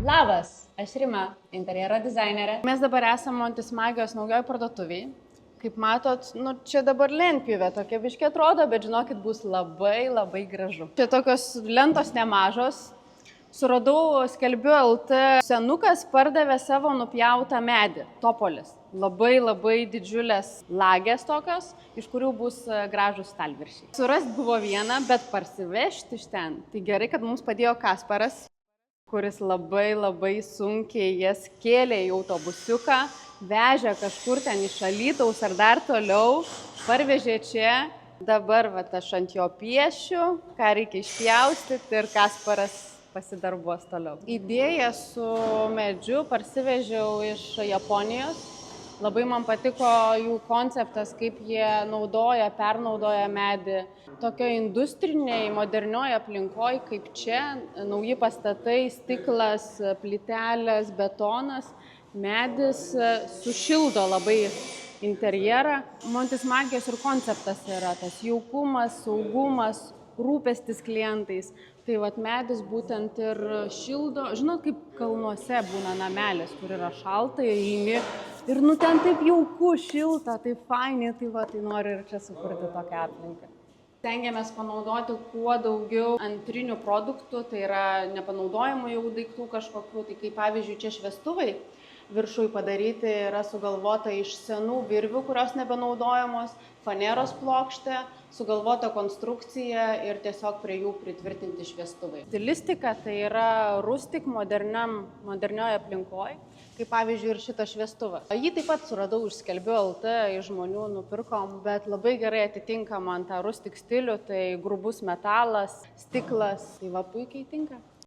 Labas, aš Rima, interjero dizainerė. Mes dabar esame Montismagijos naujoj parduotuviai. Kaip matot, čia dabar lentpjūvė tokia biškė atrodo, bet žinokit, bus labai gražu. Čia tokios lentos nemažos. Suradau Skelbiu LT, senukas pardavė savo nupjautą medį, topolis. Labai didžiulės lagės tokios, iš kurių bus gražus stalviršiai. Surast buvo viena, bet parsivežti iš ten. Tai gerai, kad mums padėjo Kasparas, kuris labai sunkiai jas kėlė į autobusiuką, vežė kažkur ten iš Alytaus ar dar toliau, parvežė čia. Dabar aš ant jo piešiu, ką reikia išpjaustyti ir Kasparas pasidarbuos toliau. Idėją su medžiu parsivežiau iš Japonijos. Labai man patiko jų konceptas, kaip jie pernaudoja medį. Tokio industriniai, modernioje aplinkoje, kaip čia, nauji pastatai, stiklas, plytelės, betonas, medis sušildo labai interjerą. Montismagijos ir konceptas yra tas jaukumas, saugumas, rūpestis klientais. Tai medis būtent ir šildo, žinot, kaip kalnuose būna namelis, kur yra šalta, įeini ir ten taip jauku, šilta, taip fainai, tai noriu ir čia sukurti tokią aplinką. Stengiamės panaudoti kuo daugiau antrinių produktų, tai yra nepanaudojamų jau daiktų kažkokių, tai kaip pavyzdžiui čia šviestuvai viršui padaryti yra sugalvota iš senų virvių, kurios nebenaudojamos, faneros plokštė, sugalvota konstrukcija ir tiesiog prie jų pritvirtinti šviestuvai. Stilistika tai yra rustik modernioje aplinkoje, kaip pavyzdžiui ir šitą šviestuvą. Jį taip pat suradau iš Skelbiu LT, iš žmonių nupirkom, bet labai gerai atitinka man tą rustik stilių, tai grubus metalas, stiklas, tai puikiai tinka.